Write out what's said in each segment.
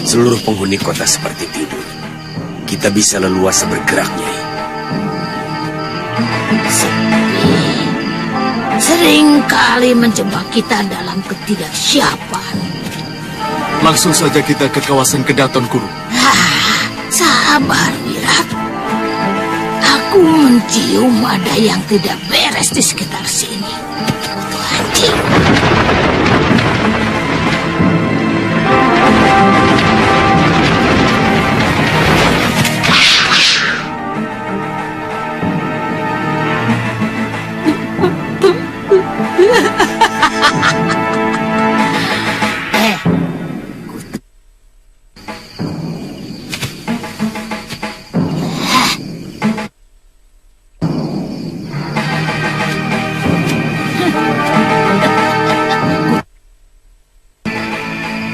Seluruh penghuni kota seperti tidur. Kita bisa leluasa bergerak, Nyai. Seringkali menjebak kita dalam ketidaksiapan. Langsung saja kita ke kawasan Kedaton Guru. Sabar, Wirat. Aku mencium ada yang tidak beres di sekitar sini. Itu anjing.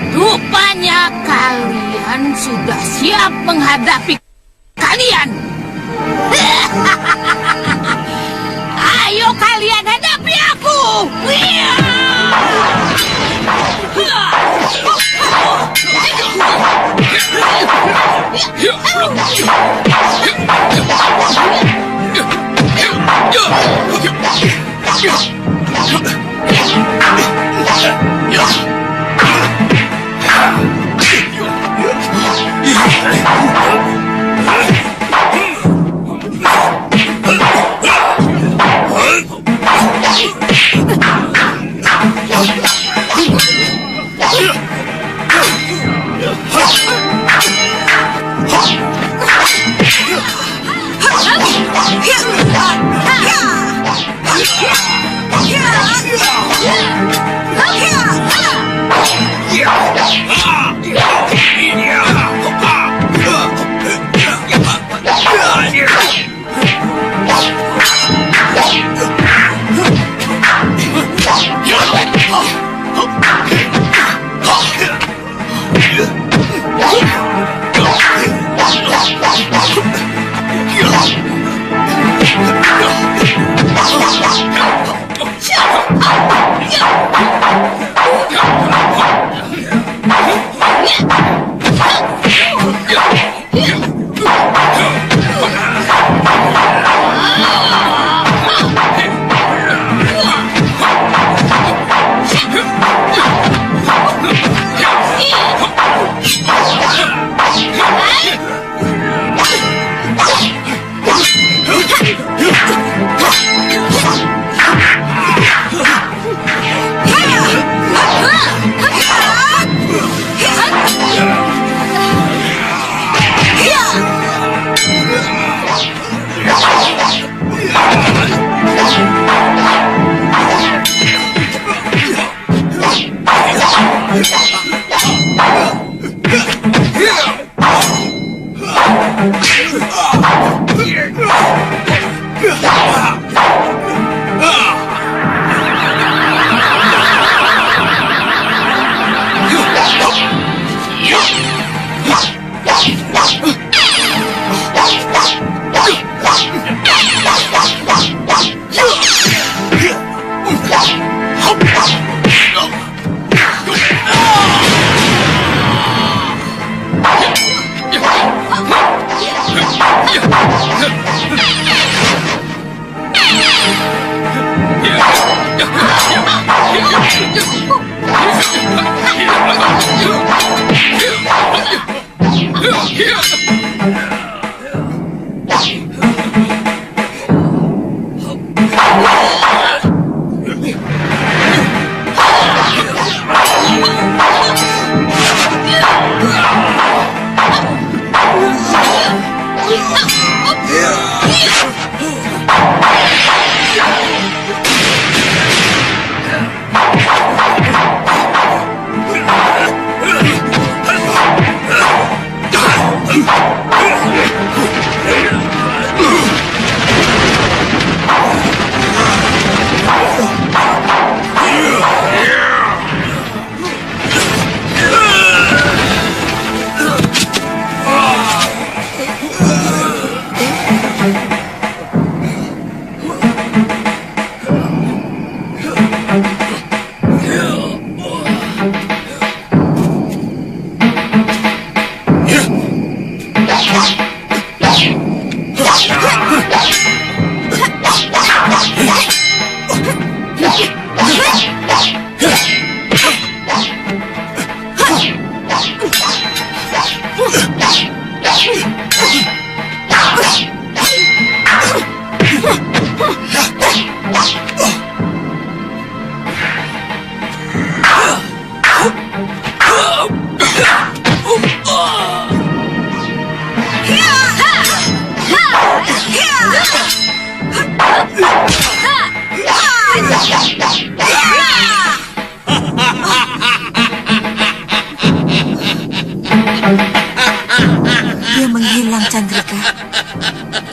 Rupanya kalian sudah siap menghadapi kalian. Ayo kalian hadapi aku.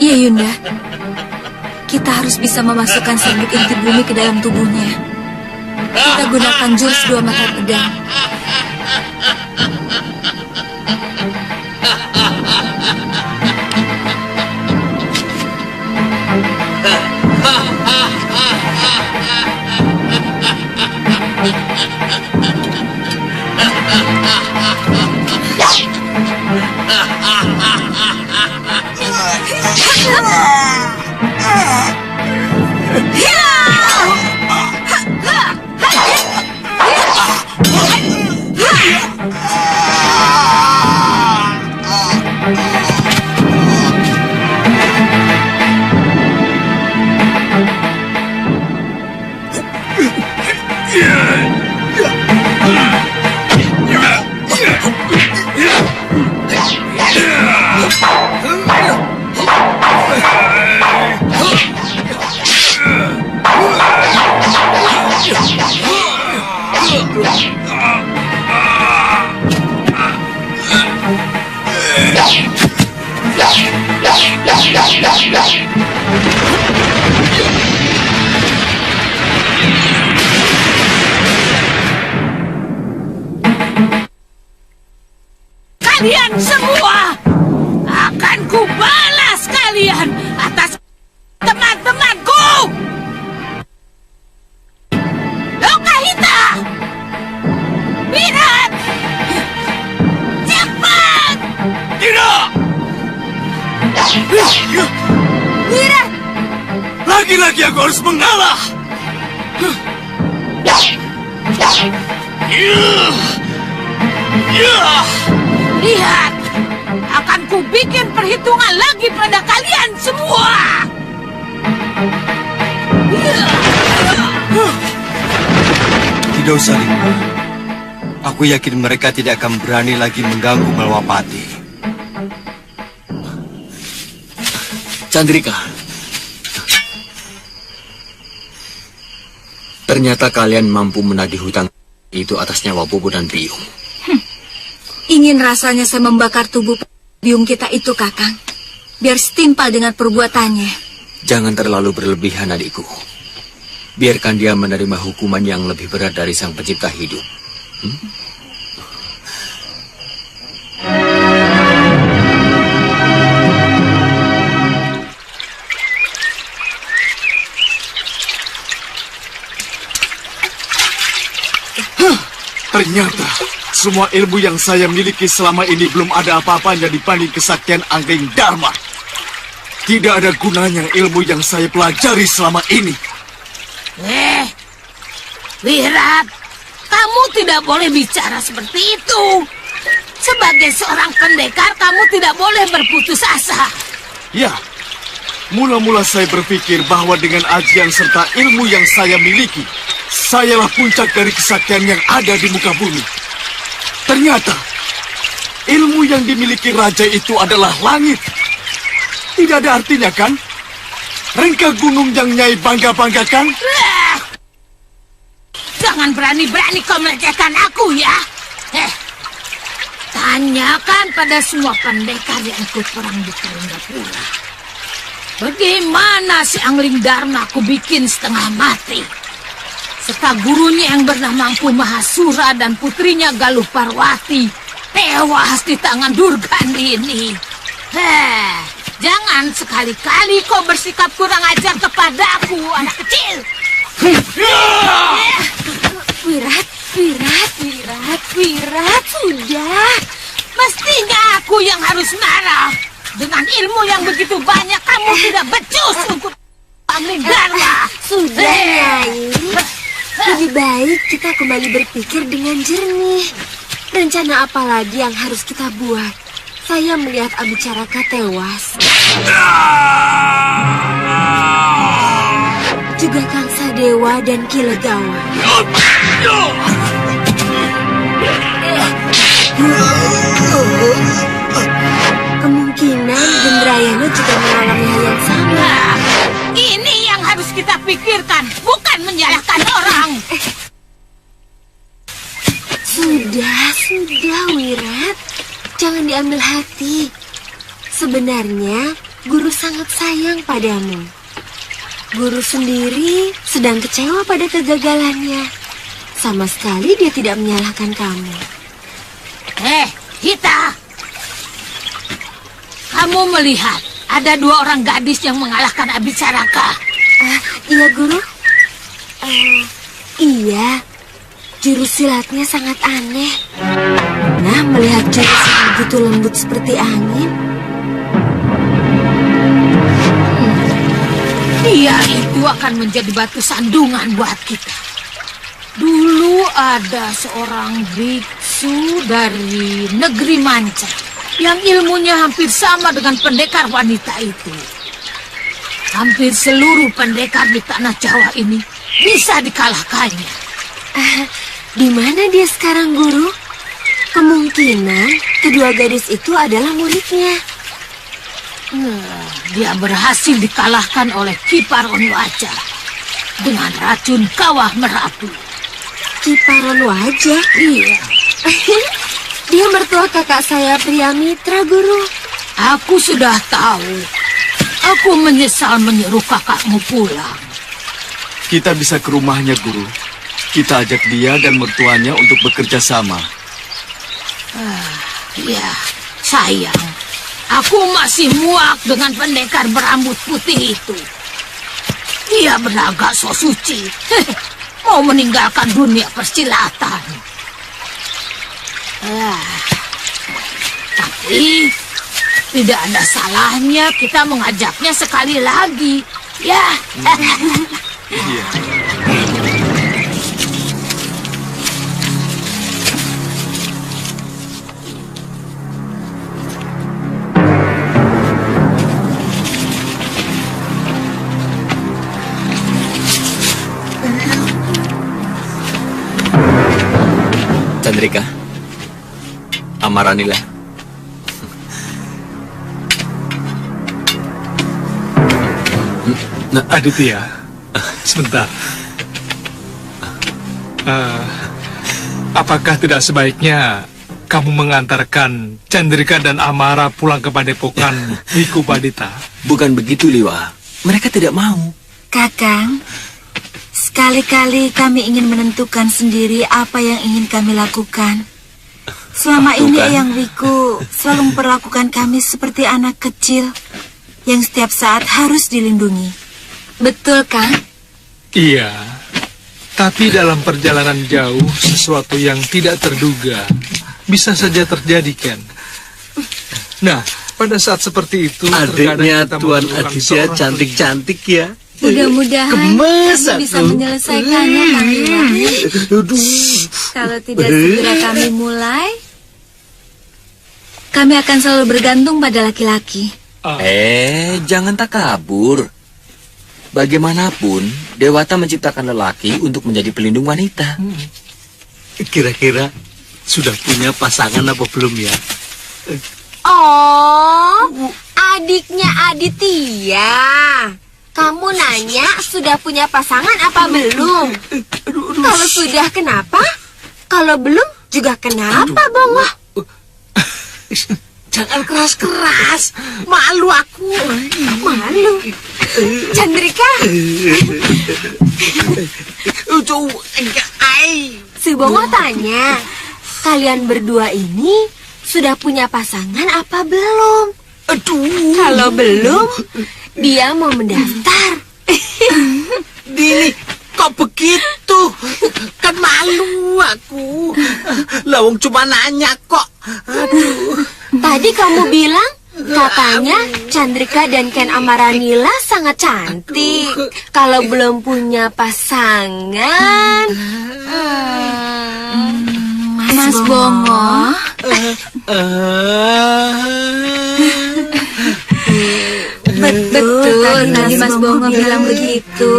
Iya, Yunda. Kita harus bisa memasukkan serbuk inti bumi ke dalam tubuhnya. Kita gunakan jurus dua mata pedang. Kalian semua akan kubalas kalian atas teman-temanku. Lokahita, Wirat, cepat! Tidak! Wirat, Lagi-lagi aku harus mengalah! lihat, akan kubikin perhitungan lagi pada kalian semua. Tidak usah, Lima. Aku yakin mereka tidak akan berani lagi mengganggu Malwapati. Chandrika, ternyata kalian mampu menagih hutang itu atas nyawa Bobo dan Biung. Ingin rasanya saya membakar tubuh biung kita itu, Kakang. Biar setimpal dengan perbuatannya. Jangan terlalu berlebihan, adikku. Biarkan dia menerima hukuman yang lebih berat dari sang pencipta hidup. Ternyata semua ilmu yang saya miliki selama ini belum ada apa-apanya dibanding kesaktian Anggeng Dharma. Tidak ada gunanya ilmu yang saya pelajari selama ini. Wirat, kamu tidak boleh bicara seperti itu. Sebagai seorang pendekar, kamu tidak boleh berputus asa. Ya, mula-mula saya berpikir bahwa dengan ajian serta ilmu yang saya miliki, sayalah puncak dari kesaktian yang ada di muka bumi. Ternyata, ilmu yang dimiliki raja itu adalah langit. Tidak ada artinya, kan? Rengka gunung yang Nyai bangga-banggakan? Jangan berani-berani kau melecehkan aku, ya. Tanyakan pada semua pendekar yang ikut perang di Karangapura. Bagaimana si Angling Dharma aku bikin setengah mati? Serta gurunya yang bernama Empu Mahasura dan putrinya Galuh Parwati tewas di tangan Durgani ini. Jangan sekali-kali kau bersikap kurang ajar kepadaku, anak kecil. Wirat, sudah. Mestinya aku yang harus marah. Dengan ilmu yang begitu banyak, kamu tidak becus untuk Angling Dharma. Sudah, Nyai. Lebih baik kita kembali berpikir dengan jernih. Rencana apa lagi yang harus kita buat? Saya melihat Abicaraka tewas. Juga Kang Sadewa dan Kilegawa. Kemungkinan Gendrayana juga mengalami hal yang sama. Ini yang harus kita pikirkan, bukan menyalahkan orang. Sudah, Wirat. Jangan diambil hati. Sebenarnya, Guru sangat sayang padamu. Guru sendiri sedang kecewa pada kegagalannya. Sama sekali dia tidak menyalahkan kamu. Hita! Kamu melihat ada 2 orang gadis yang mengalahkan Abicharaka. Iya, Guru. Iya. Jurus silatnya sangat aneh. Nah, melihat jurus yang begitu lembut seperti angin. Dia itu akan menjadi batu sandungan buat kita. Dulu ada seorang biksu dari negeri Manca yang ilmunya hampir sama dengan pendekar wanita itu. Hampir seluruh pendekar di tanah Jawa ini bisa dikalahkannya. Di mana dia sekarang, Guru? Kemungkinan kedua gadis itu adalah muridnya. Dia berhasil dikalahkan oleh Ki Paron Wajah dengan racun kawah merapu. Ki Paron Wajah? Iya. Dia mertua kakak saya Priamitra, Guru. Aku sudah tahu. Aku menyesal menyuruh kakakmu pulang. Kita bisa ke rumahnya, Guru. Kita ajak dia dan mertuanya untuk bekerja sama. Ya, sayang. Aku masih muak dengan pendekar berambut putih itu. Dia berlagak so suci. Mau meninggalkan dunia persilatan. Tapi tidak ada salahnya kita mengajaknya sekali lagi. Ya. Iya. Chandrika, Amaranila. Nah, Aditya, sebentar. Apakah tidak sebaiknya kamu mengantarkan Chandrika dan Amara pulang ke padepokan Wiku Padita? Bukan begitu, Liwa. Mereka tidak mau. Kakang, sekali-kali kami ingin menentukan sendiri apa yang ingin kami lakukan. Selama ini Eyang Wiku selalu memperlakukan kami seperti anak kecil yang setiap saat harus dilindungi. Betul, Kang? Iya, tapi dalam perjalanan jauh sesuatu yang tidak terduga bisa saja terjadi, Ken. Nah, pada saat seperti itu adiknya Tuan Aditya cantik-cantik ya. Mudah-mudahan kami bisa menyelesaikannya, Kang Iwan. Kalau tidak segera kami mulai, kami akan selalu bergantung pada laki-laki. Jangan takabur. Bagaimanapun, Dewata menciptakan lelaki untuk menjadi pelindung wanita. Kira-kira sudah punya pasangan apa belum ya? Oh, adiknya Aditya. Kamu nanya sudah punya pasangan apa belum? Kalau sudah kenapa? Kalau belum juga kenapa, Bongo? Jangan keras-keras. Malu aku. Malu. Chandrika. Si Bongo tanya, kalian berdua ini sudah punya pasangan apa belum? Kalau belum, dia mau mendaftar. Dini, kok begitu? Kan malu aku. Lawang cuma nanya kok. Tadi kamu bilang katanya Chandrika dan Ken Amaranila sangat cantik. Kalau belum punya pasangan, Mas Bongo. Betul, tadi Mas Bongo bilang begitu.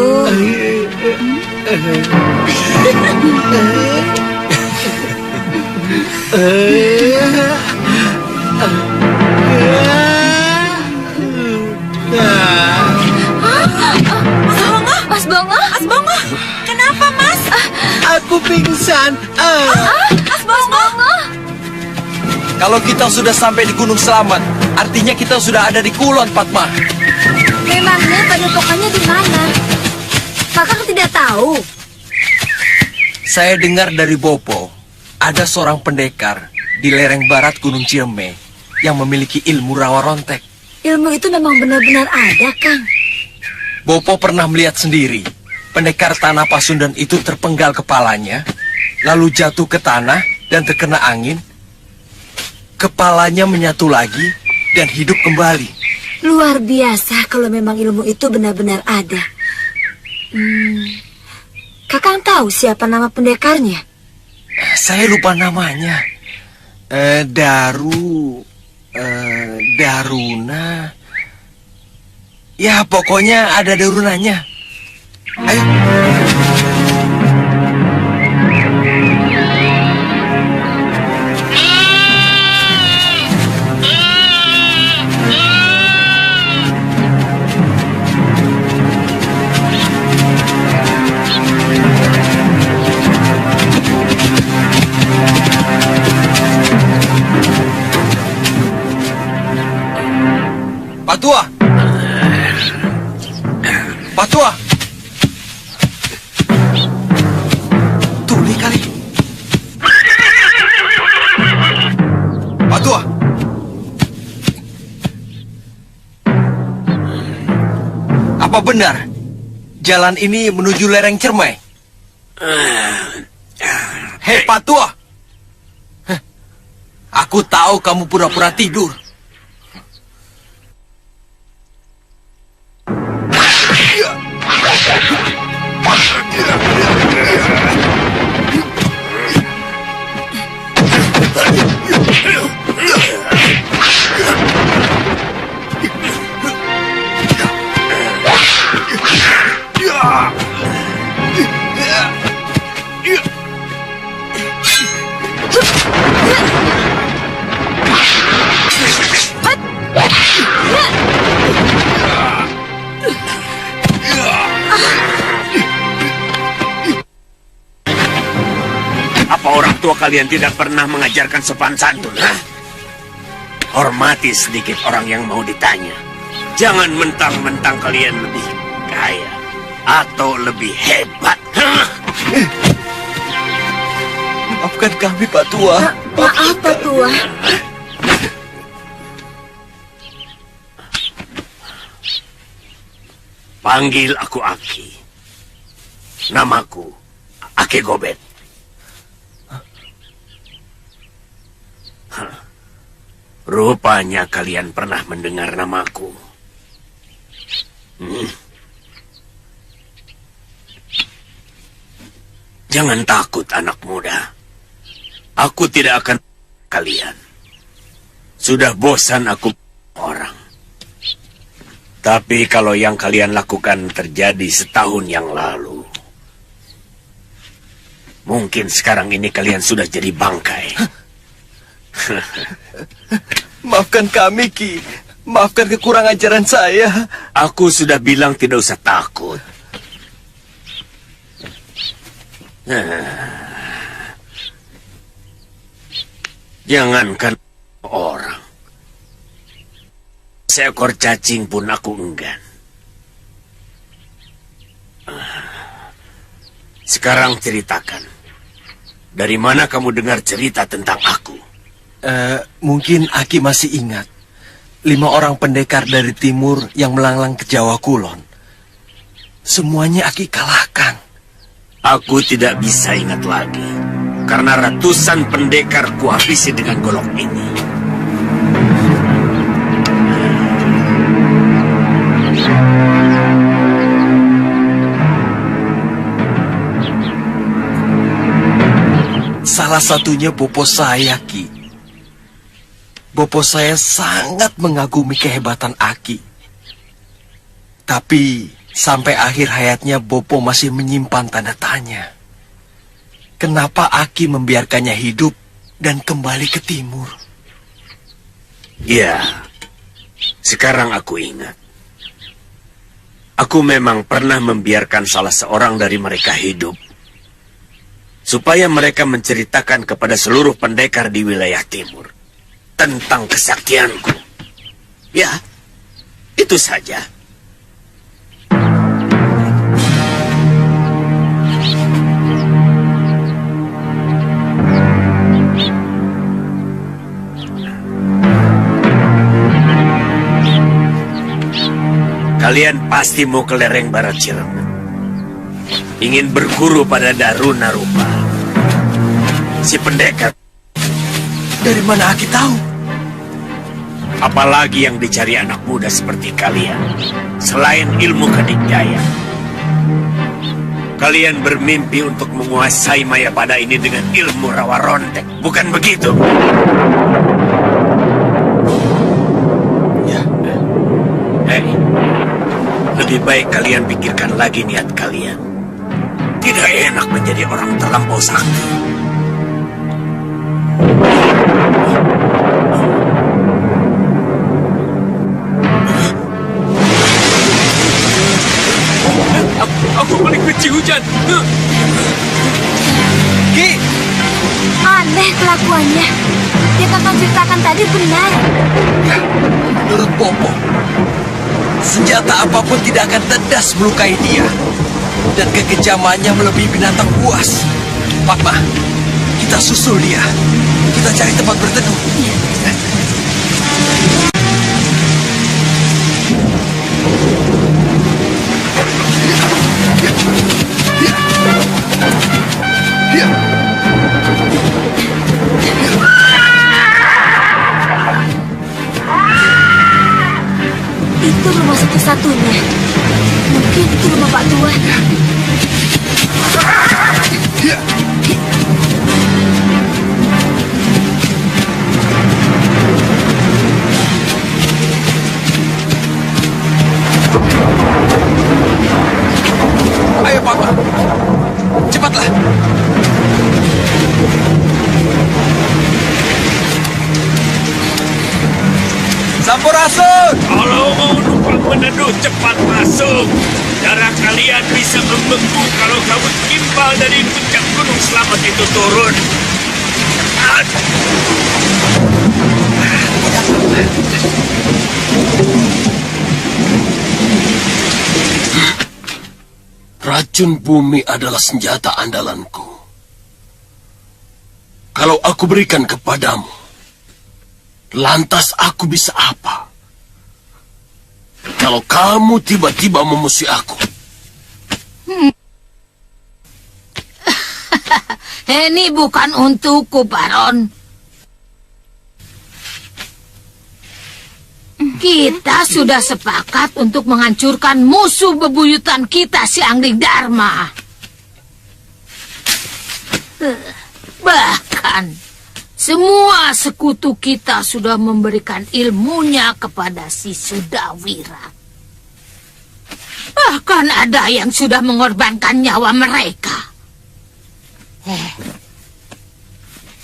Mas Bongo? Mas Bongo? Kenapa, Mas? Aku pingsan. Mas Bongo? Kalau kita sudah sampai di Gunung Selamat, Artinya kita sudah ada di Kulon, Padma. Memangnya padepokannya di mana? Kakang tidak tahu. Saya dengar dari Bopo, ada seorang pendekar di lereng barat Gunung Cieme yang memiliki ilmu rawa rontek. Ilmu itu memang benar-benar ada, Kang. Bopo pernah melihat sendiri. Pendekar tanah Pasundan itu terpenggal kepalanya, lalu jatuh ke tanah dan terkena angin. Kepalanya menyatu lagi dan hidup kembali. Luar biasa kalau memang ilmu itu benar-benar ada. Kakang tahu siapa nama pendekarnya? Saya lupa namanya. Daruna. Ya, pokoknya ada darunanya. Ayo. Patua! Patua! Tuli kali. Patua! Apa benar jalan ini menuju lereng Cermai? Hei, Patua! Aku tahu kamu pura-pura tidur. Apa orang tua kalian tidak pernah mengajarkan sopan santun, ha? Hormati sedikit orang yang mau ditanya. Jangan mentang-mentang kalian lebih kaya atau lebih hebat. Maafkan kami, Pak Tua. Maaf, Pak Tua. Panggil aku Aki. Namaku Aki Gobet. Rupanya kalian pernah mendengar namaku. Jangan takut, anak muda. Aku tidak akan kalian. Sudah bosan aku orang. Tapi kalau yang kalian lakukan terjadi setahun yang lalu, mungkin sekarang ini kalian sudah jadi bangkai. Maafkan kami, Ki. Maafkan kekurangan ajaran saya. Aku sudah bilang tidak usah takut. Jangankan orang. Seekor cacing pun aku enggan. Sekarang ceritakan. Dari mana kamu dengar cerita tentang aku? Mungkin Aki masih ingat 5 orang pendekar dari timur yang melanglang ke Jawa Kulon. Semuanya Aki kalahkan. Aku tidak bisa ingat lagi, karena ratusan pendekar kuhabisi dengan golok ini. Salah satunya bopo saya, Ki. Bopo saya sangat mengagumi kehebatan Aki. Tapi sampai akhir hayatnya Bopo masih menyimpan tanda tanya. Kenapa Aki membiarkannya hidup dan kembali ke timur? Ya, sekarang aku ingat. Aku memang pernah membiarkan salah seorang dari mereka hidup, supaya mereka menceritakan kepada seluruh pendekar di wilayah timur tentang kesaktianku. Ya, itu saja. Kalian pasti mau ke lereng barat Cirengan. Ingin berguru pada Daruna Rupa. Si pendekar. Dari mana Aki tahu? Apalagi yang dicari anak muda seperti kalian. Selain ilmu kedikdaya. Kalian bermimpi untuk menguasai Mayapada ini dengan ilmu rawa rontek. Bukan begitu? Ya. Hei, lebih baik kalian pikirkan lagi niat kalian. Tidak enak menjadi orang terlampau sakti. Aku paling benci hujan. Ki, Aneh kelakuannya. Yang kakak ceritakan tadi benar. ya, menurut Bopo, senjata apapun tidak akan tedas melukai dia. Dan kekejamannya melebihi binatang buas. Fatma, kita susul dia. Kita cari tempat berteduh. Itu rumah satu-satunya. Mungkin itu rumah Pak Tuan. Ayo Fatma, cepatlah. Sampurasun! Kalau mau numpang meneduh, cepat masuk. Darah kalian bisa membeku kalau kabut gimbal dari puncak gunung selamat itu turun. Racun bumi adalah senjata andalanku. Kalau aku berikan kepadamu, lantas aku bisa apa? Kalau kamu tiba-tiba memusuhi aku. Ini bukan untukku, Baron. Kita sudah sepakat untuk menghancurkan musuh bebuyutan kita, si Angling Dharma. Bahkan, semua sekutu kita sudah memberikan ilmunya kepada si Sudawira. Bahkan ada yang sudah mengorbankan nyawa mereka.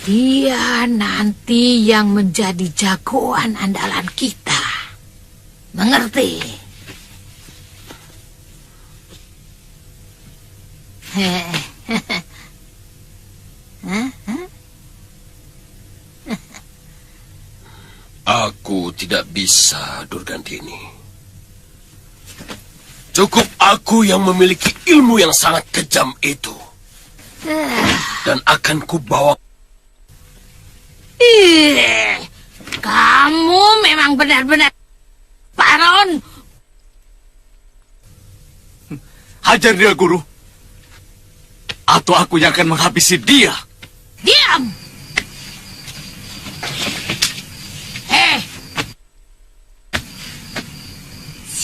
Dia nanti yang menjadi jagoan andalan kita. Mengerti? Aku tidak bisa, Durgandini. Cukup aku yang memiliki ilmu yang sangat kejam itu. Dan akan kubawa. Kamu memang benar-benar Baron. Hajar dia, Guru. Atau aku yang akan menghabisi dia. Diam.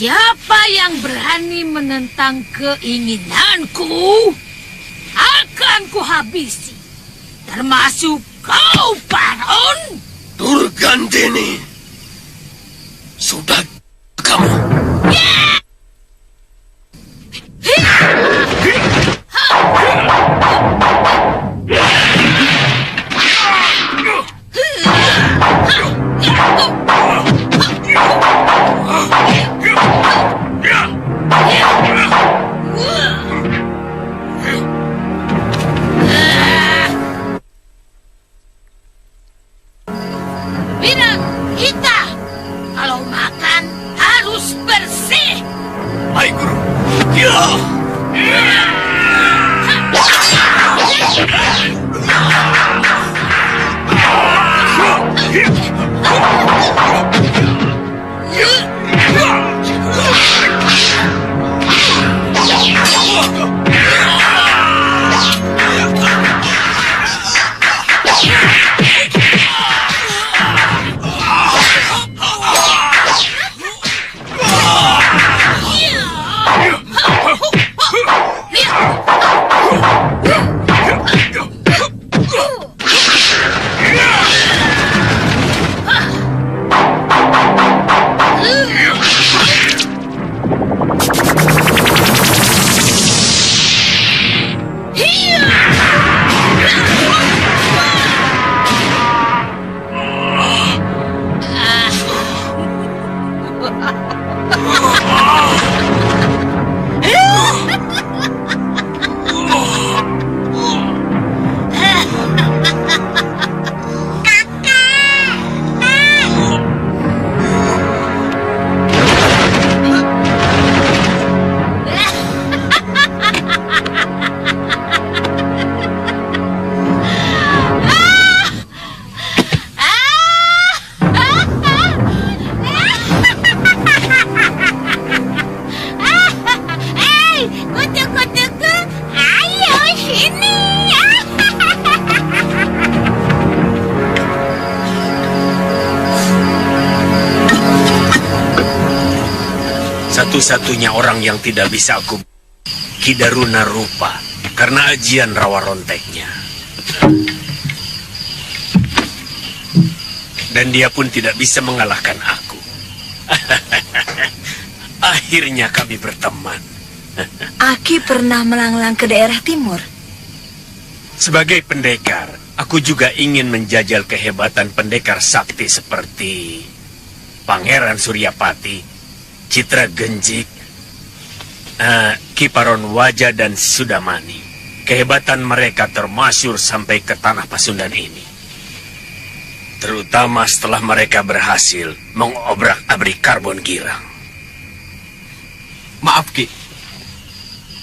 Siapa yang berani menentang keinginanku akan kuhabisi. Termasuk kau, Baron. Durgandini. Sudah kamu. Bilang kita kalau makan Hai guru. Ya. Satu-satunya orang yang tidak bisa aku Ki Daruna Rupa karena ajian rawa ronteknya. Dan dia pun tidak bisa mengalahkan aku. Akhirnya kami berteman. Aki pernah melanglang ke daerah timur. Sebagai pendekar, aku juga ingin menjajal kehebatan pendekar sakti seperti Pangeran Suryapati, Citra Genjik, Kiparon Waja, dan Sudamani. Kehebatan mereka termasyur sampai ke tanah Pasundan ini. Terutama setelah mereka berhasil mengobrak-abrik Karbon Girang. Maaf, Ki.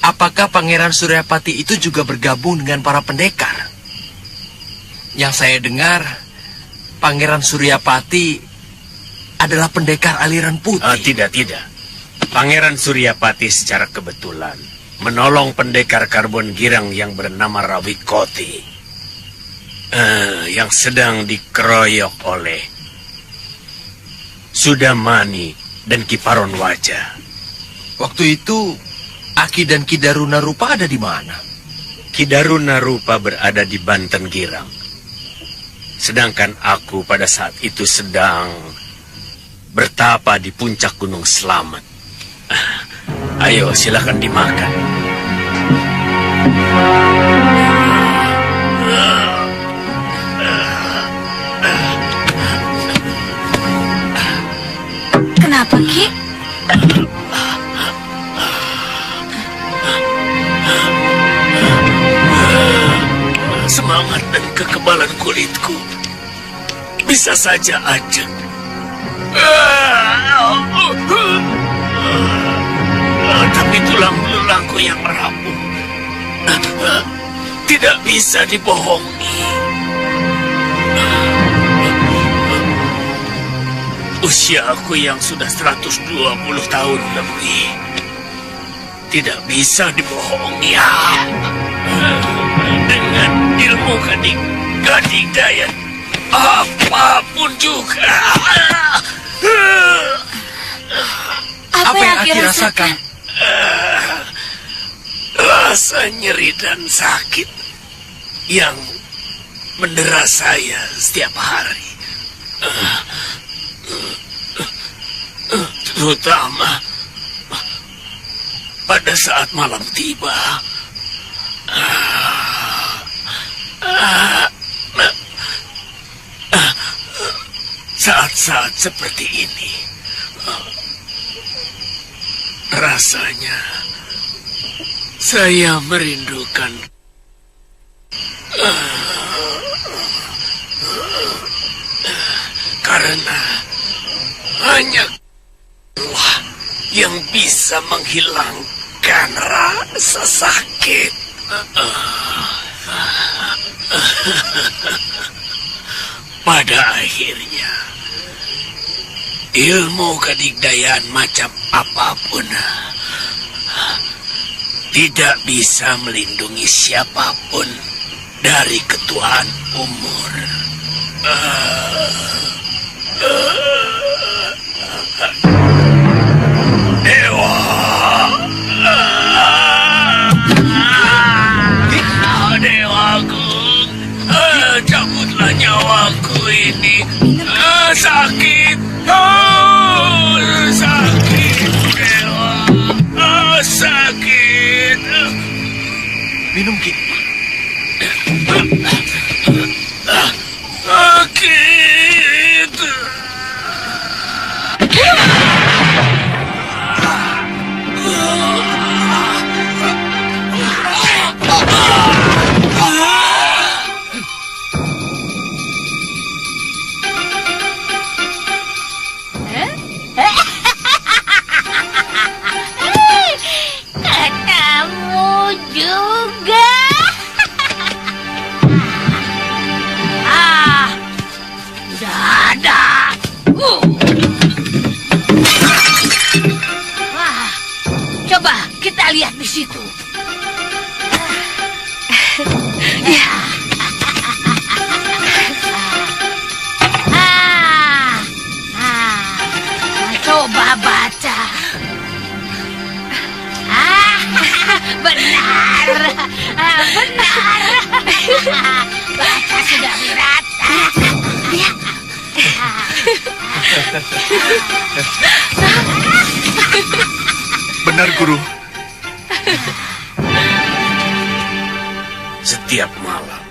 Apakah Pangeran Suryapati itu juga bergabung dengan para pendekar? Yang saya dengar, Pangeran Suryapati adalah pendekar aliran putih. Tidak. Pangeran Suryapati secara kebetulan menolong pendekar Karbon Girang yang bernama Rawikoti, yang sedang dikeroyok oleh Sudamani dan Kiparon Waja. Waktu itu, Aki dan Ki Daruna Rupa ada di mana? Ki Daruna Rupa berada di Banten Girang. Sedangkan aku pada saat itu sedang bertapa di puncak Gunung Slamet. Ayo, silakan dimakan. Kenapa, Ki? Semangat dan kekebalan kulitku bisa saja ajak. Tapi tulang belulangku yang rapuh tidak bisa dibohongi. Usia aku yang sudah 120 tahun lebih tidak bisa dibohongi. Dengan ilmu gading daya apapun juga. Apa yang Aki rasakan? Rasa nyeri dan sakit yang mendera saya setiap hari. Terutama pada saat malam tiba. Saat-saat seperti ini rasanya saya merindukan karena hanya Allah yang bisa menghilangkan rasa sakit. Pada akhirnya, ilmu kedigdayaan macam apapun tidak bisa melindungi siapapun dari ketuaan umur. Dewa, dewaku, cabutlah nyawaku ini. Sakit, sakit, dewa, sakit. Minum, Ki. Sakit. Kamu juga. Dada. Wah, coba kita lihat di situ. Coba baca. Benar. Benar. Baca sudah Wirata. Benar, Guru. Setiap malam,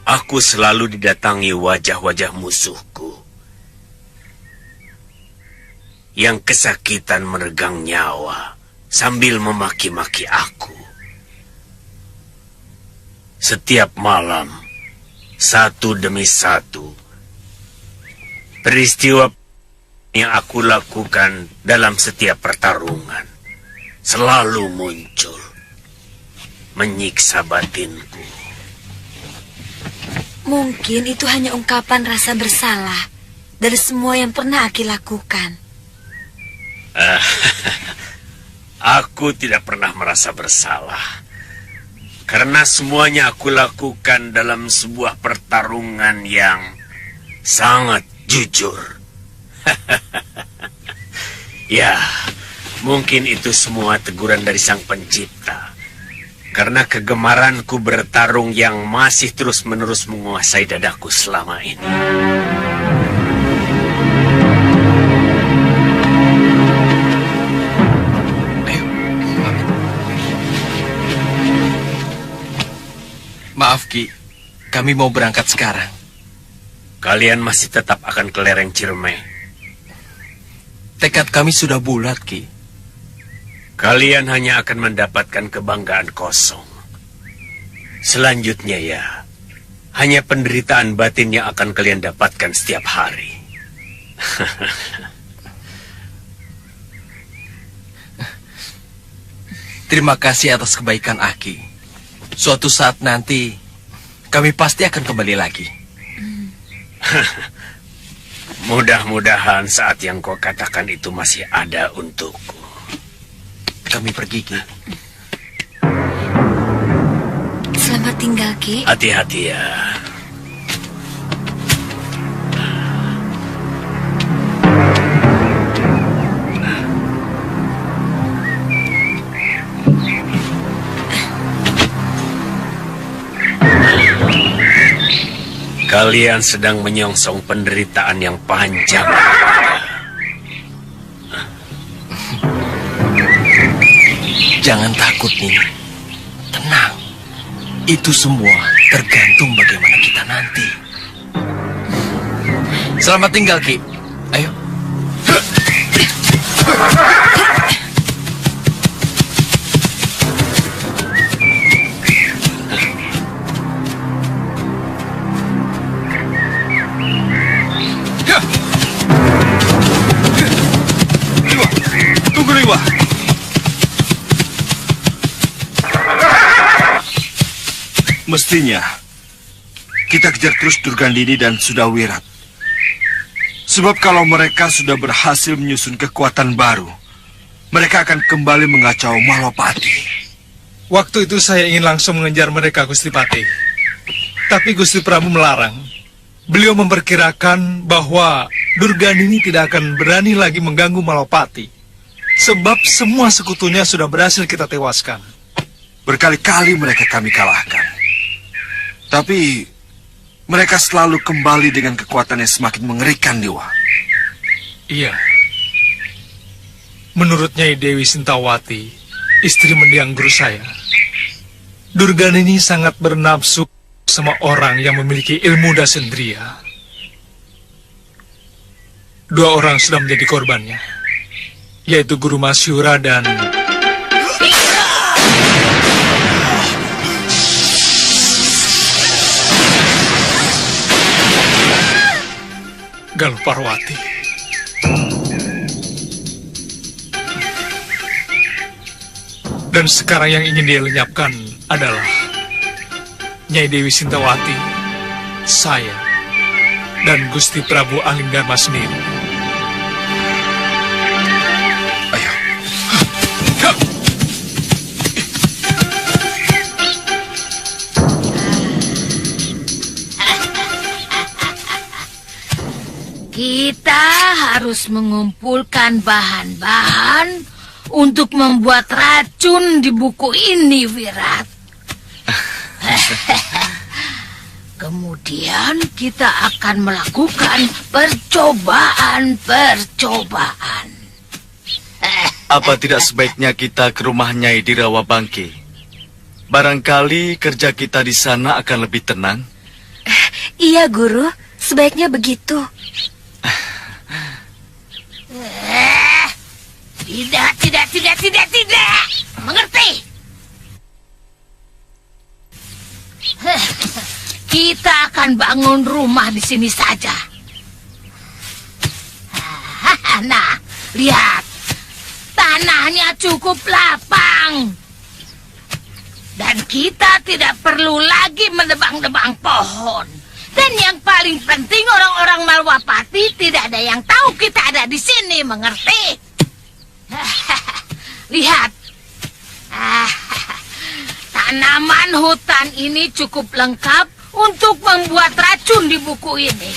aku selalu didatangi wajah-wajah musuhku yang kesakitan meregang nyawa sambil memaki-maki aku. Setiap malam, satu demi satu, peristiwa yang aku lakukan dalam setiap pertarungan selalu muncul, menyiksa batinku. Mungkin itu hanya ungkapan rasa bersalah dari semua yang pernah Aki lakukan. Aku tidak pernah merasa bersalah, karena semuanya aku lakukan dalam sebuah pertarungan yang sangat jujur. Ya, mungkin itu semua teguran dari Sang Pencipta, karena kegemaranku bertarung yang masih terus-menerus menguasai dadaku selama ini. Maaf, Ki. Kami mau berangkat sekarang. Kalian masih tetap akan ke lereng Ciremai. Tekad kami sudah bulat, Ki. Kalian hanya akan mendapatkan kebanggaan kosong. Selanjutnya ya, hanya penderitaan batin yang akan kalian dapatkan setiap hari. Terima kasih atas kebaikan Aki. Suatu saat nanti, kami pasti akan kembali lagi. Mudah-mudahan saat yang kau katakan itu masih ada untukku. Kami pergi, Ki. Selamat tinggal, Ki. Hati-hati ya. Kalian sedang menyongsong penderitaan yang panjang. Jangan takut, Nini. Tenang. Itu semua tergantung bagaimana kita nanti. Selamat tinggal, Ki. Ayo. Tunggu, Liwa. Mestinya kita kejar terus Durgandini dan Sudawirat. Sebab kalau mereka sudah berhasil menyusun kekuatan baru, mereka akan kembali mengacau Malwapati. Waktu itu saya ingin langsung mengejar mereka, Gusti Patih. Tapi Gusti Prabu melarang. Beliau memperkirakan bahwa Durgandini tidak akan berani lagi mengganggu Malwapati. Sebab semua sekutunya sudah berhasil kita tewaskan. Berkali-kali mereka kami kalahkan. Tapi mereka selalu kembali dengan kekuatan yang semakin mengerikan, Dewa. Iya. Menurut Nyai Dewi Sintawati, istri mendiang guru saya, Durgandini sangat bernafsu sama orang yang memiliki ilmu dasendria. 2 orang sudah menjadi korbannya, yaitu Guru Masyura dan Galuh Parwati. Dan sekarang yang ingin dia lenyapkan adalah Nyai Dewi Sintawati, saya, dan Gusti Prabu Alingdharma sendiri. Ayo. Kita harus mengumpulkan bahan-bahan untuk membuat racun di buku ini, Wirat. Kemudian kita akan melakukan percobaan-percobaan. Apa tidak sebaiknya kita ke rumah Nyai di Rawabangke? Barangkali kerja kita di sana akan lebih tenang. Iya, Guru. Sebaiknya begitu. Tidak. Mengerti? Kita akan bangun rumah di sini saja. Nah, lihat. Tanahnya cukup lapang. Dan kita tidak perlu lagi menebang-nebang pohon. Dan yang paling penting, orang-orang Malwapati tidak ada yang tahu kita ada di sini, mengerti? Lihat. Tanaman hutan ini cukup lengkap untuk membuat racun di buku ini.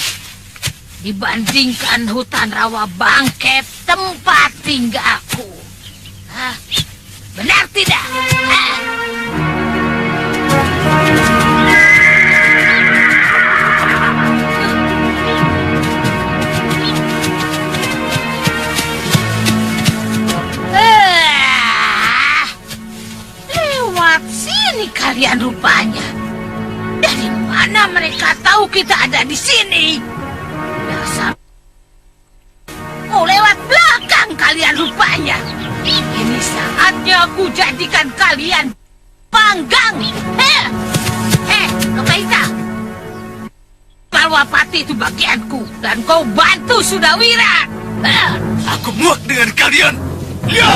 Dibandingkan hutan Rawabangke, tempat tinggalku. Benar tidak? Lewat sini kalian rupanya. Dari mana mereka tahu kita ada di sini? Dasar. Oh, lewat belakang kalian rupanya. Ini saatnya aku jadikan kalian panggang. Kepaita. Malwapati itu bagianku. Dan kau bantu Sudawirat. Aku muak dengan kalian. Ya!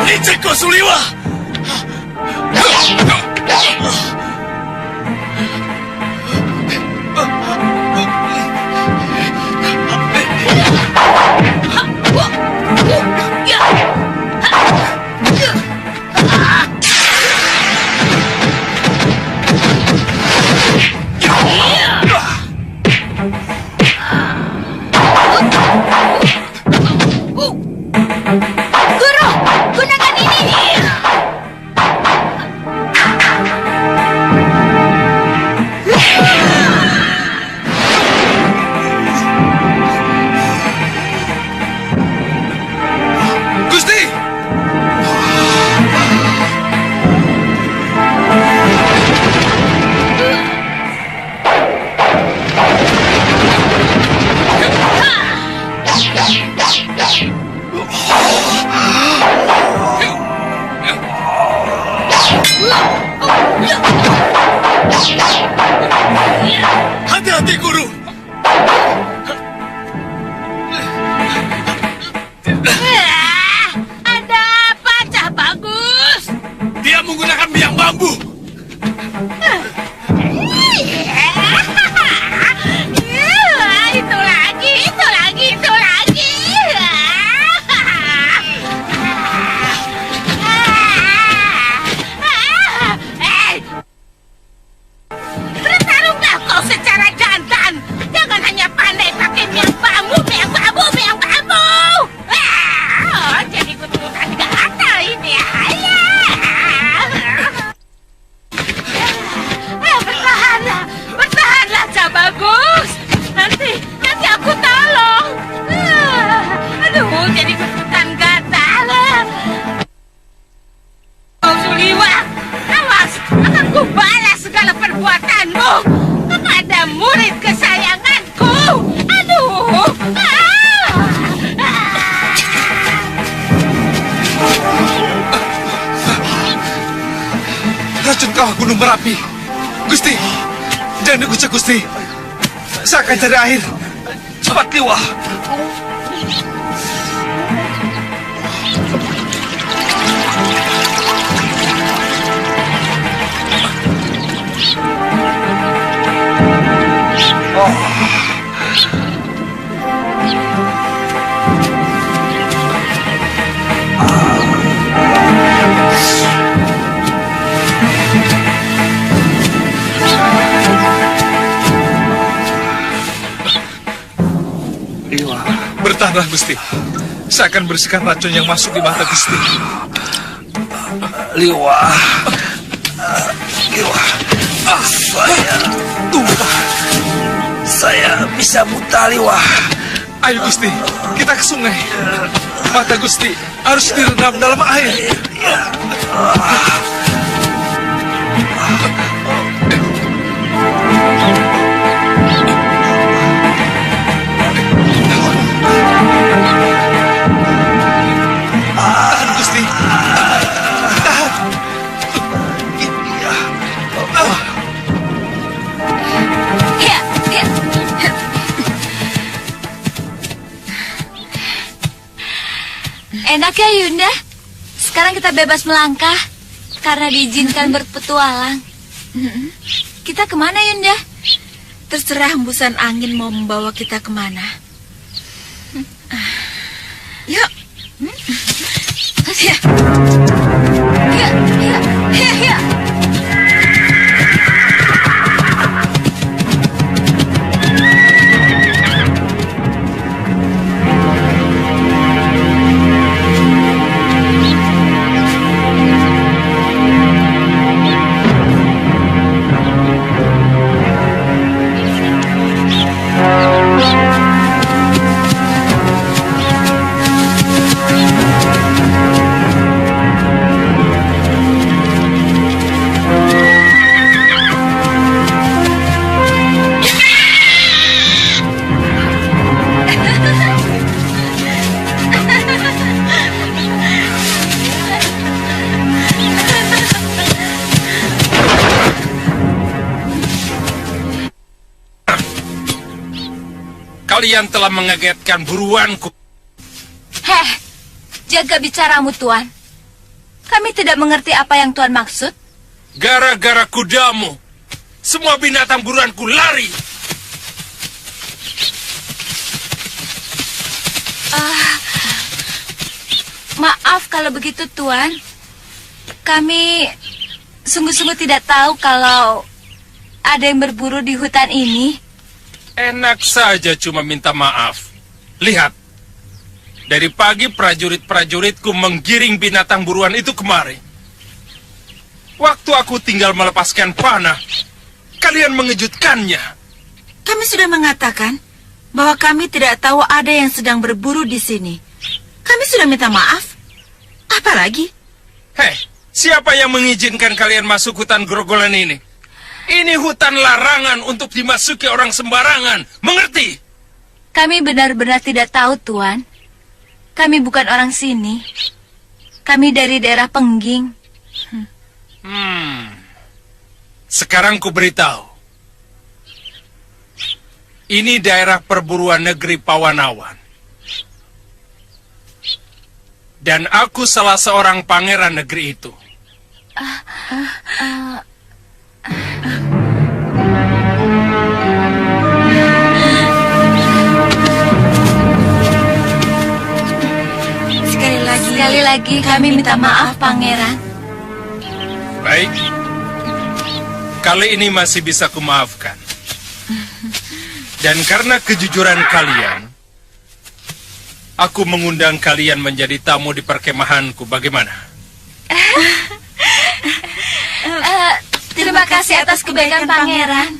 Licik kau Suliwa! Guru, gunakan ini. Gusti! Hati-hati, Guru! Ada apa, Cah Bagus? Dia menggunakan biang bambu! Itu lagi. Bertarunglah kau secara jantan. Jangan hanya pandai pakai biang bambu. Jadi kutukan gatal ini. Bertahanlah, Cah Bagus. Nanti aku tolong. Aduh, jadi kutukan gatal. Kau Suliwa, awas, akan kubalas segala perbuatanmu kepada murid kesayanganku. Aduh. Racun kawah gunung Merapi. Gusti, jangan dikucek Gusti. Saya akan cari air. Cepat Liwa. Bertahanlah Gusti. Saya akan bersihkan racun yang masuk di mata Gusti. Liwa. Saya bisa buta, Liwa. Ayo Gusti, kita ke sungai. Mata Gusti harus direndam dalam air. Tahan Gusti. Tahan. Enak ya Yunda. Sekarang kita bebas melangkah karena diizinkan berpetualang. Kita kemana Yunda? Terserah hembusan angin mau membawa kita kemana. Yuk. Ya. Ya. kalian telah mengagetkan buruanku. Heh, jaga bicaramu, Tuan. Kami tidak mengerti apa yang Tuan maksud. Gara-gara kudamu, semua binatang buruanku lari. Maaf kalau begitu, Tuan. Kami sungguh-sungguh tidak tahu kalau ada yang berburu di hutan ini. Enak saja cuma minta maaf. Lihat, dari pagi prajurit-prajuritku menggiring binatang buruan itu kemari. Waktu aku tinggal melepaskan panah, kalian mengejutkannya. Kami sudah mengatakan bahwa kami tidak tahu ada yang sedang berburu di sini. Kami sudah minta maaf. Apalagi? Hei, siapa yang mengizinkan kalian masuk hutan Grogolan ini? Ini hutan larangan untuk dimasuki orang sembarangan. Mengerti? Kami benar-benar tidak tahu, Tuan. Kami bukan orang sini. Kami dari daerah Pengging. Sekarang ku beritahu. Ini daerah perburuan negeri Pawanawan. Dan aku salah seorang pangeran negeri itu. Sekali lagi kami minta maaf, Pangeran. Baik. Kali ini masih bisa kumaafkan. Dan karena kejujuran kalian, aku mengundang kalian menjadi tamu di perkemahanku. Bagaimana? Terima kasih atas kebaikan, Pangeran.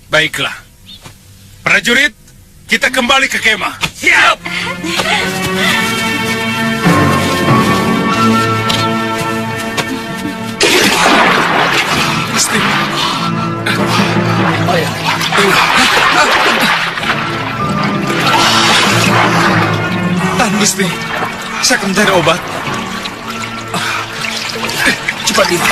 Baiklah. Prajurit, kita kembali ke kemah. Siap! Tahan, Gusti. Saya akan mencari obat. Cepat ini.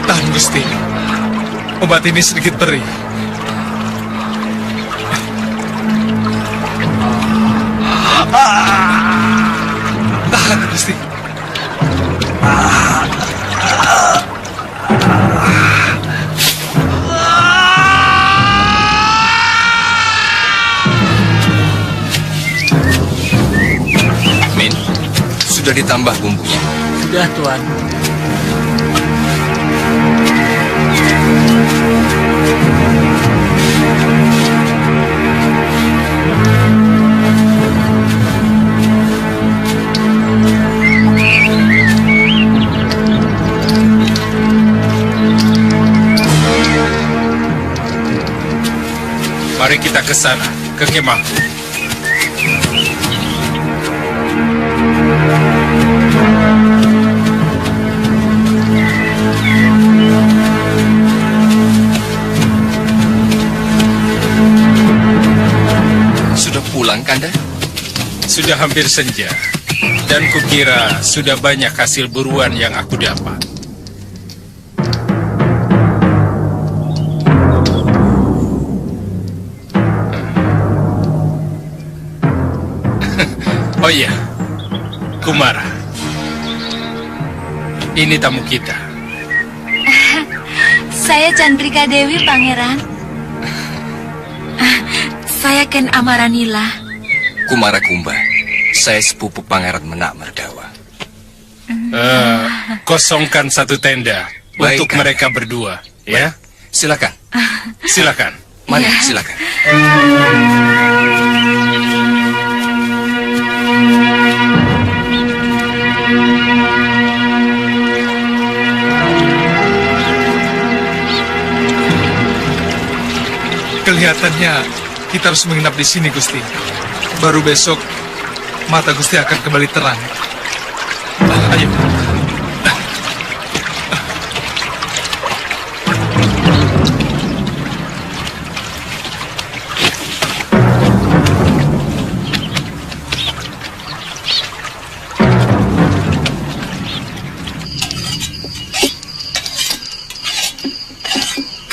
Tahan, Gusti. Obat ini sedikit perih. Tahan, Gusti. Min, sudah ditambah bumbunya. Sudah, Tuan. Mari kita ke sana, ke kemahku. Sudah pulang, Kanda? Sudah hampir senja. Dan kukira sudah banyak hasil buruan yang aku dapat. Oh iya, Kumara. Ini tamu kita. Saya Chandrika Dewi, Pangeran. Saya Ken Amaranila. Kumara Kumba. Saya sepupu Pangeran Menak Merdawa. Kosongkan satu tenda. Baik, untuk Kanda. mereka berdua, ya? Silakan. Silakan. Mari, silakan. Kelihatannya kita harus menginap di sini, Gusti. Baru besok, mata Gusti akan kembali terang. Ayo.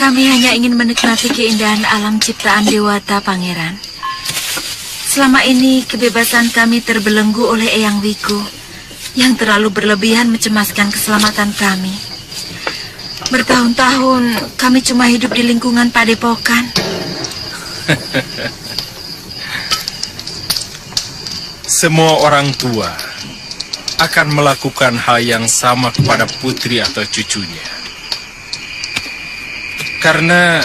Kami hanya ingin menikmati keindahan alam ciptaan Dewata, Pangeran. Selama ini kebebasan kami terbelenggu oleh Eyang Wiku yang terlalu berlebihan mencemaskan keselamatan kami. Bertahun-tahun kami cuma hidup di lingkungan padepokan. Semua orang tua akan melakukan hal yang sama kepada putri atau cucunya. Karena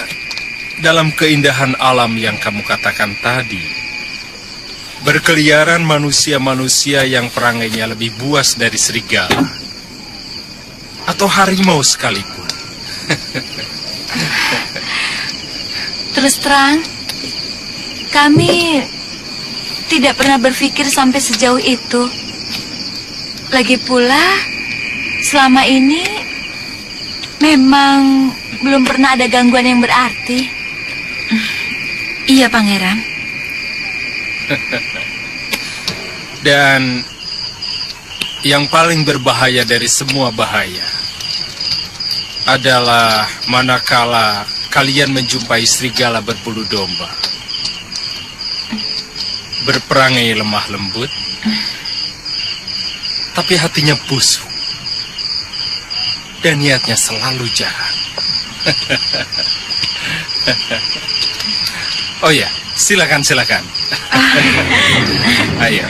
dalam keindahan alam yang kamu katakan tadi, berkeliaran manusia-manusia yang perangainya lebih buas dari serigala atau harimau sekalipun. Terus terang, kami tidak pernah berpikir sampai sejauh itu. Lagi pula, selama ini memang belum pernah ada gangguan yang berarti. Iya, Pangeran. Dan yang paling berbahaya dari semua bahaya adalah manakala kalian menjumpai serigala berbulu domba, berperangai lemah lembut, tapi hatinya busuk dan niatnya selalu jahat. Oh ya, silakan. Ayo.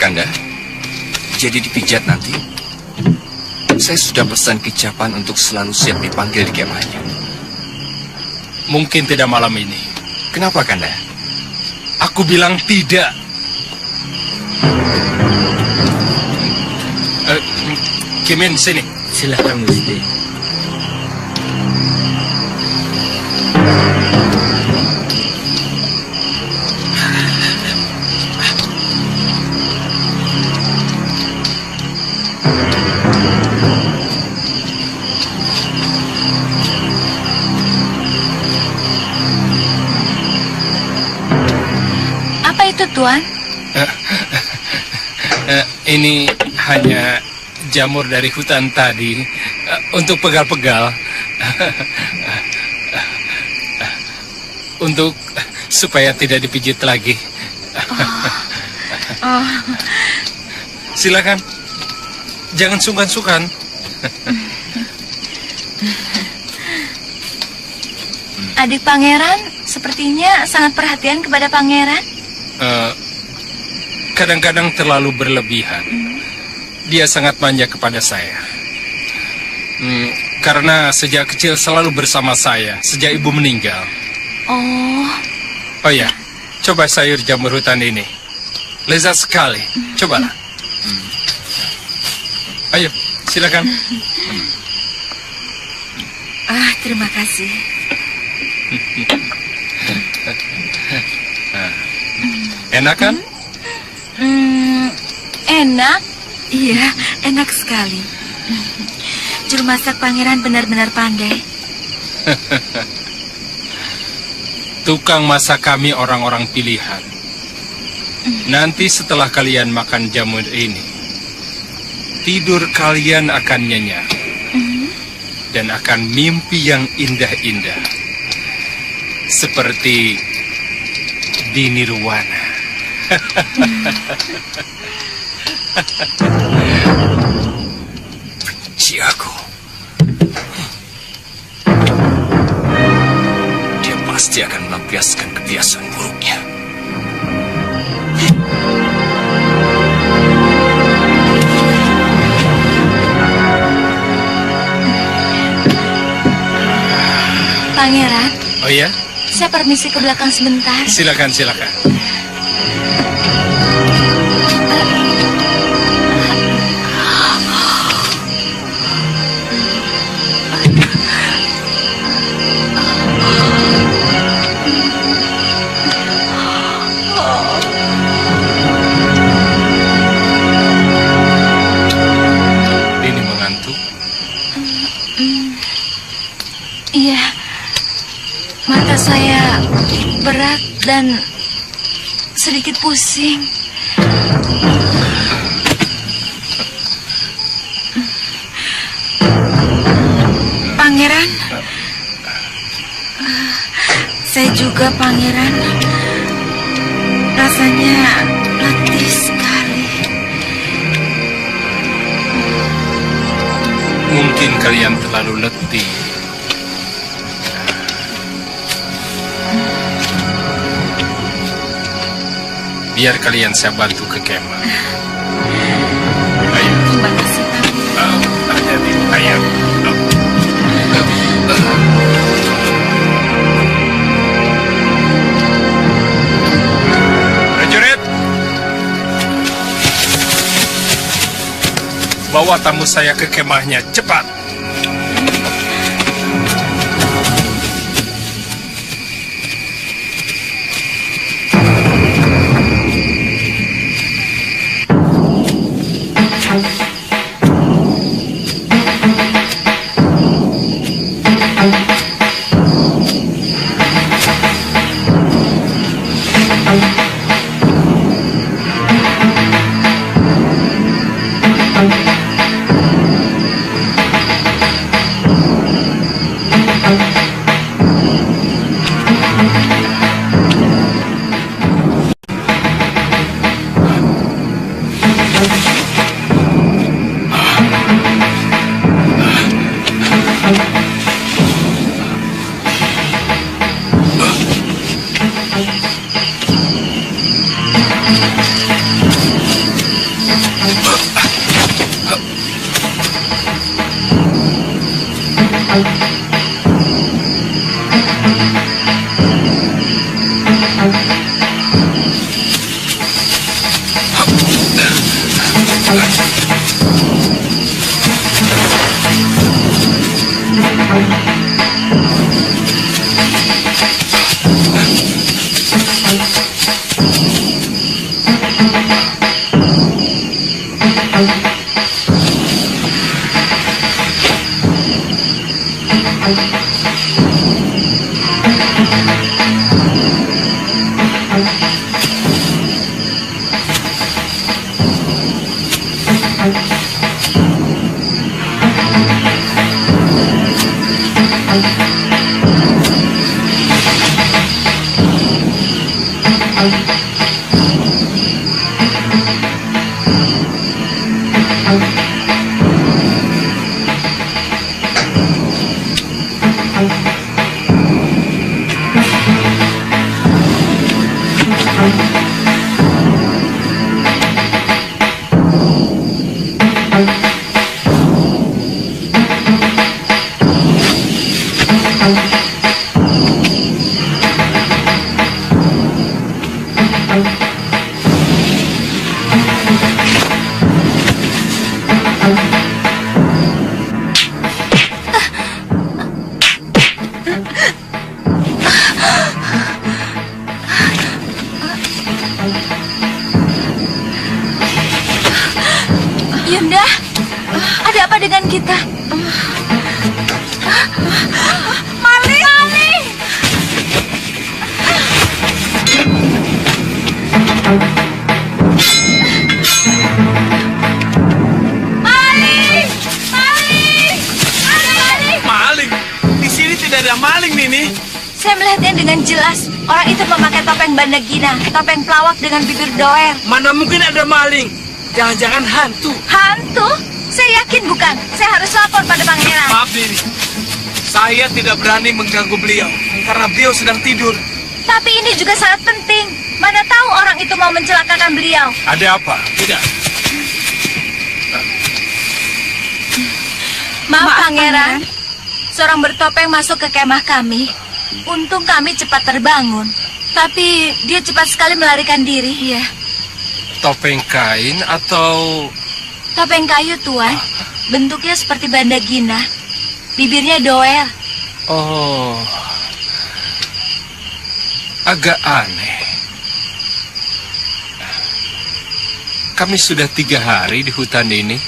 Kanda, jadi dipijat nanti? Saya sudah pesan Kicapan untuk selalu siap dipanggil di kemahnya. Mungkin tidak malam ini. Kenapa, Kanda? Aku bilang tidak. Kimin, sini. Silahkan, Gusti. Apa itu, Tuan? Ini hanya jamur dari hutan tadi untuk pegal-pegal. Untuk supaya tidak dipijit lagi. Silakan. Jangan sungkan-sungkan. Adik Pangeran sepertinya sangat perhatian kepada Pangeran. Kadang-kadang terlalu berlebihan. Dia sangat manja kepada saya. Karena sejak kecil selalu bersama saya, sejak ibu meninggal. Oh ya, coba sayur jamur hutan ini. Lezat sekali. Cobalah. Ayo, silakan. Terima kasih. Enak kan? Enak? Iya, enak sekali. Juru masak Pangeran benar-benar pandai. Tukang masak kami orang-orang pilihan. Nanti setelah kalian makan jamur ini, tidur kalian akan nyenyak. Dan akan mimpi yang indah-indah. Seperti di Nirwana. Benci aku. Dia pasti akan melampiaskan kebiasaan buruknya. Pangeran. Oh ya? Saya permisi ke belakang sebentar. Silakan. saya berat dan sedikit pusing. Pangeran? Saya juga, Pangeran. Rasanya letih sekali. Mungkin kalian terlalu letih. Biar kalian saya bantu ke kemah. Ayo. Terima kasih, Pak. Hati-hati. Ayo. Prajurit, bawa tamu saya ke kemahnya, cepat. Yunda, ada apa dengan kita? Maling! Maling! Maling! Maling! Ada maling! Maling? Di sini tidak ada maling, Nini. Saya melihatnya dengan jelas. Orang itu memakai topeng Bandagina, topeng pelawak dengan bibir doer. Mana mungkin ada maling? Jangan-jangan hantu. Hantu? Saya yakin bukan. Saya harus lapor pada pangeran. Maaf, Nini. Saya tidak berani mengganggu beliau karena beliau sedang tidur. Tapi ini juga sangat penting. Mana tahu orang itu mau mencelakakan beliau. Ada apa? Tidak. Maaf, pangeran. Seorang bertopeng masuk ke kemah kami. Untung kami cepat terbangun. Tapi dia cepat sekali melarikan diri. Iya. Topeng kain atau... Topeng kayu, Tuan. Bentuknya seperti Bandagina. Bibirnya doer. Oh, agak aneh. Kami sudah 3 hari di hutan ini,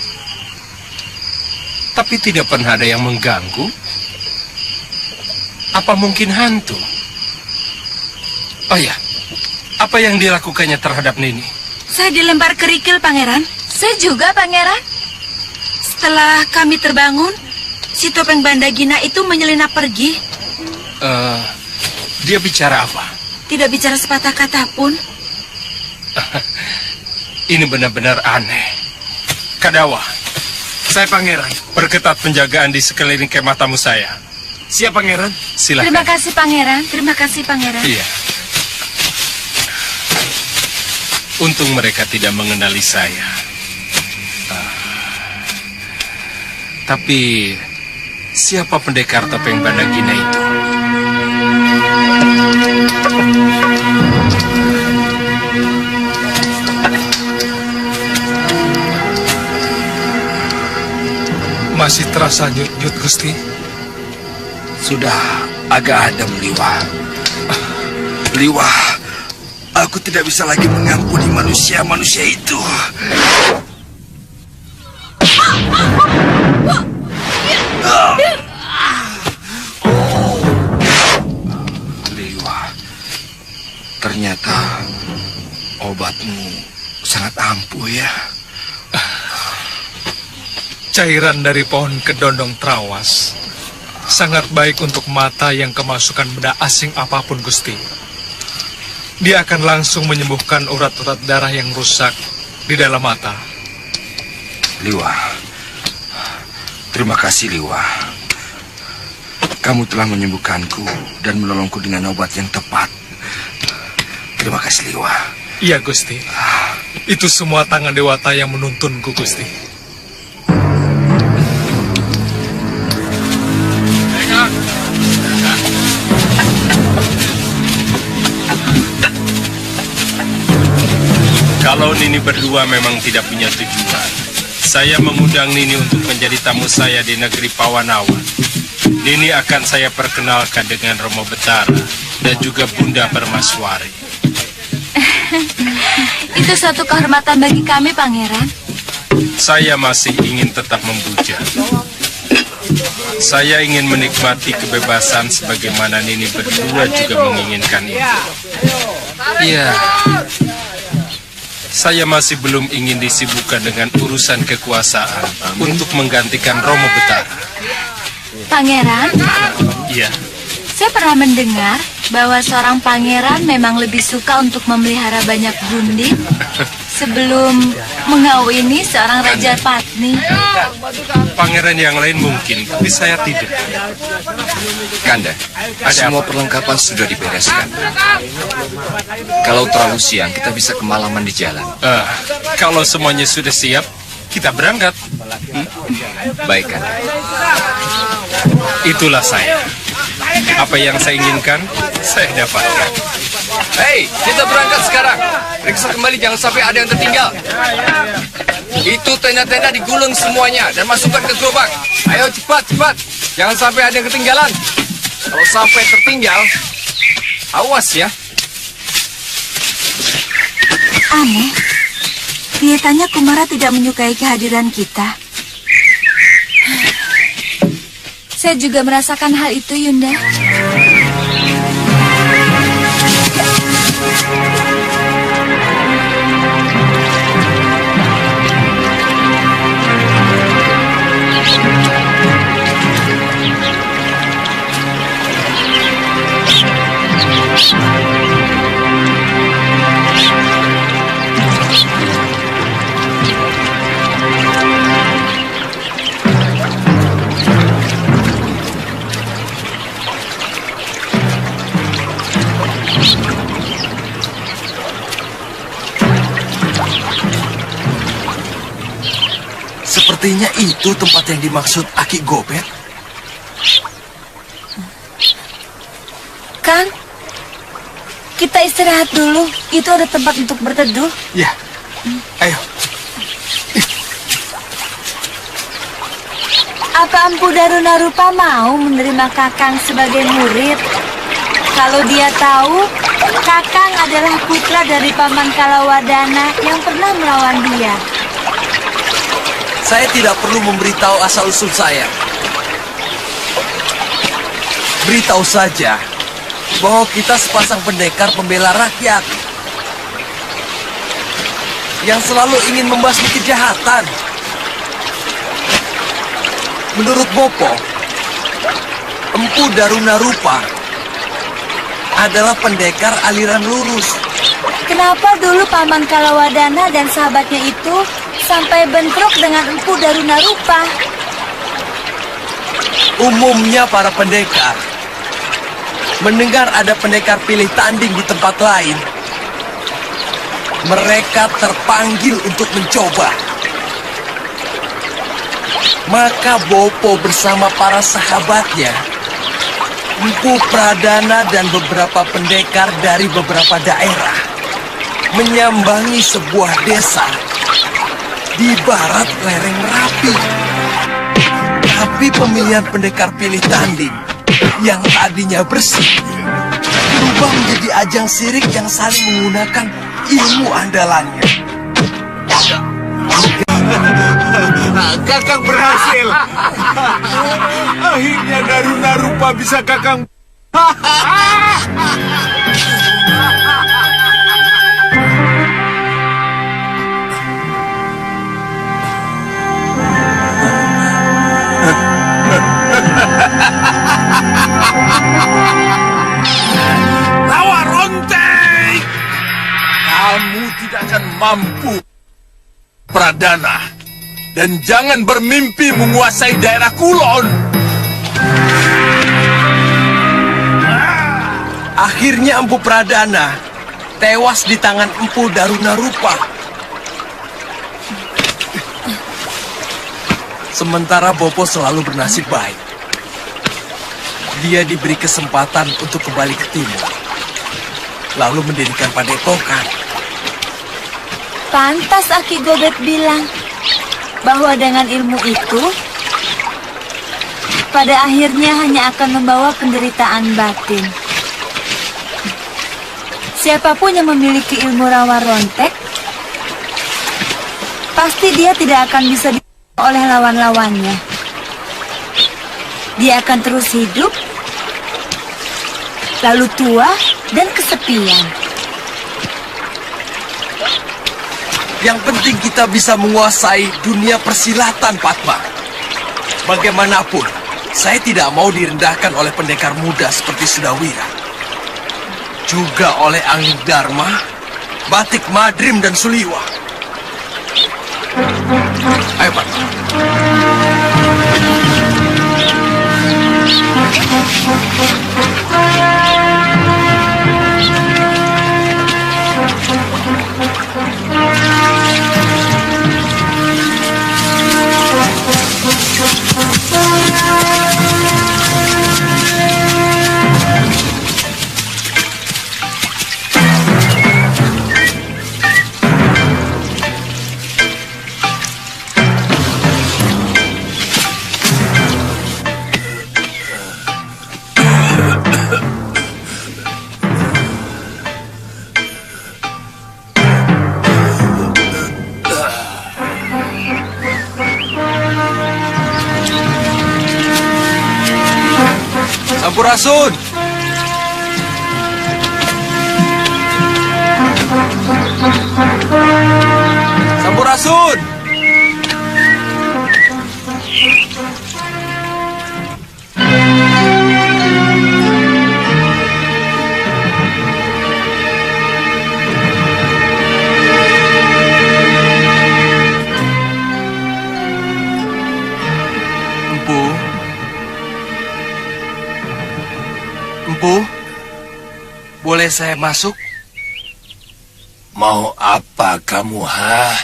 tapi tidak pernah ada yang mengganggu. Apa mungkin hantu? Oh ya, apa yang dilakukannya terhadap Nini? Saya dilempar kerikil, Pangeran. Saya juga, Pangeran. Setelah kami terbangun, si topeng Bandagina itu menyelinap pergi. Dia bicara apa? Tidak bicara sepatah kata pun. Ini benar-benar aneh. Kadawa, Saya pangeran. perketat penjagaan di sekeliling kemah tamu saya. Siap pangeran. Silakan. Terima kasih, Pangeran. Terima kasih, Pangeran. Iya. Untung mereka tidak mengenali saya. Tapi siapa pendekar topeng Bandagina itu? Masih terasa nyut-nyut, Gusti? Sudah agak adem, Liwa. Liwa, aku tidak bisa lagi mengampuni manusia-manusia itu. Liwa, ternyata obatmu sangat ampuh ya. Cairan dari pohon kedondong trawas sangat baik untuk mata yang kemasukan benda asing apapun, Gusti. Dia akan langsung menyembuhkan urat-urat darah yang rusak di dalam mata. Liwa, terima kasih Liwa. Kamu telah menyembuhkanku dan menolongku dengan obat yang tepat. Terima kasih Liwa. Iya, Gusti. Itu semua tangan dewata yang menuntunku, Gusti. Kalau Nini berdua memang tidak punya tujuan, saya mengundang Nini untuk menjadi tamu saya di negeri Pawanawan. Nini akan saya perkenalkan dengan Romo Betara dan juga Bunda Permaswari. Itu suatu kehormatan bagi kami, Pangeran. Saya masih ingin tetap membujang. Saya ingin menikmati kebebasan sebagaimana Nini berdua juga menginginkan itu. Iya. Saya masih belum ingin disibukkan dengan urusan kekuasaan untuk menggantikan Romo Betara. Pangeran, Iya. saya pernah mendengar bahwa seorang pangeran memang lebih suka untuk memelihara banyak gundit sebelum mengawini seorang raja patni. Pangeran yang lain mungkin, tapi saya tidak. Kanda, semua perlengkapan sudah dibereskan. Kalau terlalu siang, kita bisa kemalaman di jalan. Kalau semuanya sudah siap, kita berangkat. Baik, Kanda. Itulah saya. Apa yang saya inginkan, saya dapatkan. Hei, kita berangkat sekarang. Periksa kembali, jangan sampai ada yang tertinggal. Itu tenda-tenda digulung semuanya dan masukkan ke gerobak. Ayo cepat, cepat. Jangan sampai ada yang ketinggalan. Kalau sampai tertinggal, awas ya. Aneh, kelihatannya Kumara tidak menyukai kehadiran kita. Saya juga merasakan hal itu, Yunda. Sepertinya itu tempat yang dimaksud Aki Gobet. Kang, kita istirahat dulu. Itu ada tempat untuk berteduh. Ya, ayo. Apa Empu Darunarupa mau menerima Kakang sebagai murid? Kalau dia tahu, Kakang adalah putra dari Paman Kalawadana yang pernah melawan dia. Saya tidak perlu memberitahu asal-usul saya. Beritahu saja bahwa kita sepasang pendekar pembela rakyat yang selalu ingin membasmi kejahatan. Menurut Bopo, Empu Darunarupa adalah pendekar aliran lurus. Kenapa dulu Paman Kalawadana dan sahabatnya itu sampai bentrok dengan Empu Darunarupa? Umumnya para pendekar mendengar ada pendekar pilih tanding di tempat lain, mereka terpanggil untuk mencoba. Maka Bopo bersama para sahabatnya, Empu Pradana dan beberapa pendekar dari beberapa daerah menyambangi sebuah desa di barat lereng Merapi. Tapi pemilihan pendekar pilih tanding yang tadinya bersih berubah menjadi ajang sirik yang saling menggunakan ilmu andalannya. Kakang berhasil. Akhirnya Darunarupa bisa Kakang. Rawa Rontek! Kamu tidak akan mampu, Pradana. Dan jangan bermimpi menguasai daerah Kulon. Akhirnya Empu Pradana tewas di tangan Empu Darunarupa. Sementara Bopo selalu bernasib baik. Dia diberi kesempatan untuk kembali ke timur, lalu mendirikan padepokan. Pantas Aki Gobet bilang bahwa dengan ilmu itu, pada akhirnya hanya akan membawa penderitaan batin. Siapapun yang memiliki ilmu rawa rontek, pasti dia tidak akan bisa dibunuh oleh lawan-lawannya. Dia akan terus hidup, lalu tua dan kesepian. Yang penting kita bisa menguasai dunia persilatan, Padma. Bagaimanapun, saya tidak mau direndahkan oleh pendekar muda seperti Sudawira. Juga oleh Angin Dharma, Batik Madrim, dan Suliwa. Ayo, Padma. Sampurasun! Sampurasun! Empu, boleh saya masuk? Mau apa kamu, ha?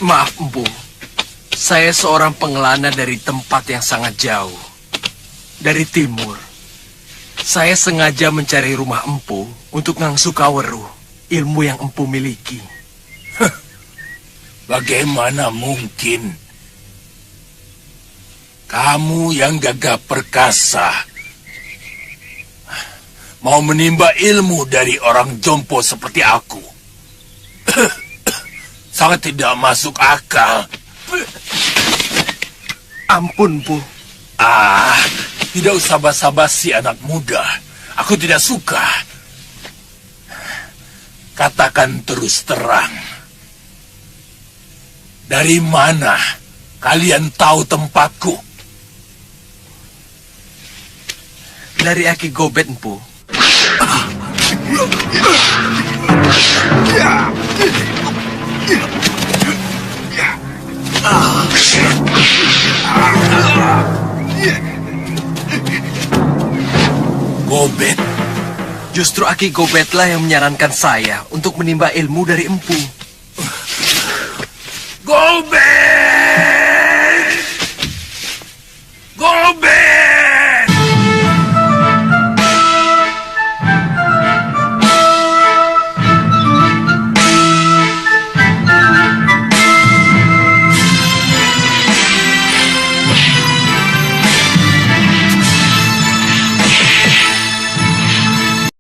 Maaf, Empu. Saya seorang pengelana dari tempat yang sangat jauh. Dari timur. Saya sengaja mencari rumah Empu untuk ngangsu kaweru, ilmu yang Empu miliki. Bagaimana mungkin? Kamu yang gagah perkasa mau menimba ilmu dari orang jompo seperti aku. Sangat tidak masuk akal. Ampun, Bu. Tidak usah basa-basi anak muda. Aku tidak suka. Katakan terus terang. Dari mana kalian tahu tempatku? Dari Aki Gobet, Empu. Gobet? Justru Aki Gobetlah yang menyarankan saya untuk menimba ilmu dari Empu. Gobet!